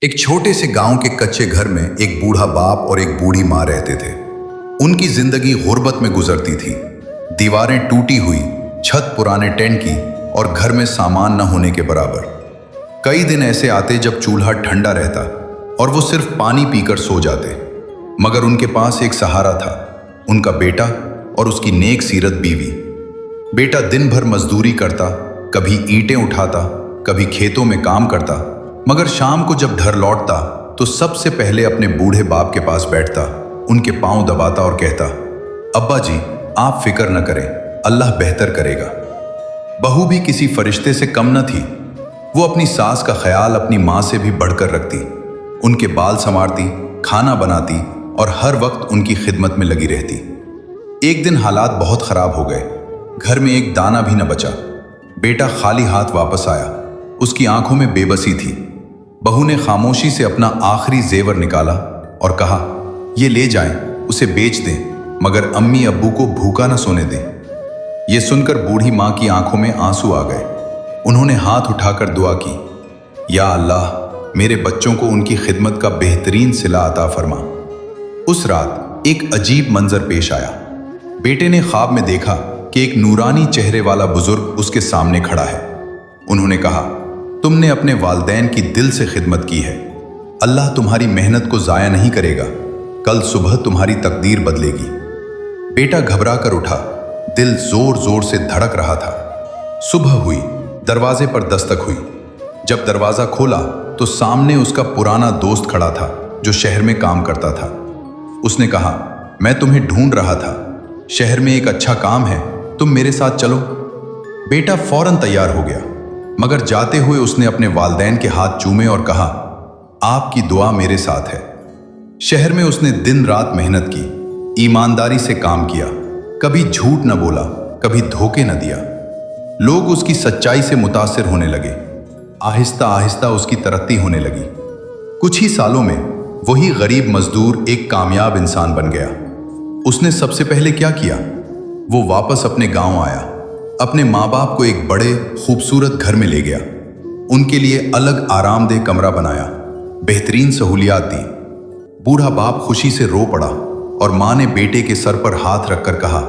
एक छोटे से गांव के कच्चे घर में एक बूढ़ा बाप और एक बूढ़ी माँ रहते थे। उनकी जिंदगी गुर्बत में गुजरती थी। दीवारें टूटी हुई, छत पुराने टेंट की और घर में सामान न होने के बराबर। कई दिन ऐसे आते जब चूल्हा ठंडा रहता और वो सिर्फ पानी पीकर सो जाते, मगर उनके पास एक सहारा था, उनका बेटा और उसकी नेक सीरत बीवी। बेटा दिन भर मजदूरी करता, कभी ईंटें उठाता, कभी खेतों में काम करता, मगर शाम को जब घर लौटता तो सबसे पहले अपने बूढ़े बाप के पास बैठता, उनके पांव दबाता और कहता, अब्बा जी आप फिक्र न करें, अल्लाह बेहतर करेगा। बहू भी किसी फरिश्ते से कम न थी। वो अपनी सास का ख्याल अपनी माँ से भी बढ़कर रखती, उनके बाल संवारती, खाना बनाती और हर वक्त उनकी खिदमत में लगी रहती। एक दिन हालात बहुत खराब हो गए, घर में एक दाना भी न बचा। बेटा खाली हाथ वापस आया, उसकी आंखों में बेबसी थी। बहू ने खामोशी से अपना आखिरी जेवर निकाला और कहा, ये ले जाएं, उसे बेच दें, मगर अम्मी अब्बू को भूखा न सोने दें। ये सुनकर बूढ़ी माँ की आंखों में आंसू आ गए। उन्होंने हाथ उठाकर दुआ की, या अल्लाह मेरे बच्चों को उनकी खिदमत का बेहतरीन सिला अता फरमा। उस रात एक अजीब मंजर पेश आया। बेटे ने ख्वाब में देखा कि एक नूरानी चेहरे वाला बुजुर्ग उसके सामने खड़ा है। उन्होंने कहा, तुमने अपने वालिदैन की दिल से खिदमत की है, अल्लाह तुम्हारी मेहनत को जाया नहीं करेगा, कल सुबह तुम्हारी तकदीर बदलेगी। बेटा घबरा कर उठा, दिल जोर जोर से धड़क रहा था। सुबह हुई, दरवाजे पर दस्तक हुई। जब दरवाजा खोला तो सामने उसका पुराना दोस्त खड़ा था जो शहर में काम करता था। उसने कहा, मैं तुम्हें ढूंढ रहा था, शहर में एक अच्छा काम है, तुम मेरे साथ चलो। बेटा फौरन तैयार हो गया, मगर जाते हुए उसने अपने वालिदैन के हाथ चूमे और कहा, आपकी दुआ मेरे साथ है। शहर में उसने दिन रात मेहनत की, ईमानदारी से काम किया, कभी झूठ न बोला, कभी धोखे न दिया। लोग उसकी सच्चाई से मुतासिर होने लगे। आहिस्ता आहिस्ता उसकी तरक्की होने लगी। कुछ ही सालों में वही गरीब मजदूर एक कामयाब इंसान बन गया। उसने सबसे पहले क्या किया, वो वापस अपने गांव आया, अपने माँ बाप को एक बड़े खूबसूरत घर में ले गया, उनके लिए अलग आरामदेह कमरा बनाया, बेहतरीन सहूलियात दी। बूढ़ा बाप खुशी से रो पड़ा और माँ ने बेटे के सर पर हाथ रखकर कहा,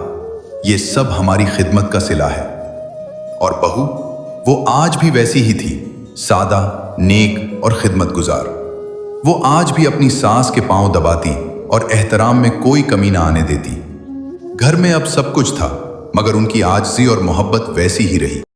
यह सब हमारी खिदमत का सिला है। और बहू, वो आज भी वैसी ही थी, सादा, नेक और खिदमत गुजार। वो आज भी अपनी सास के पांव दबाती और एहतराम में कोई कमी ना आने देती। घर में अब सब कुछ था, मगर उनकी आजिज़ी और मोहब्बत वैसी ही रही।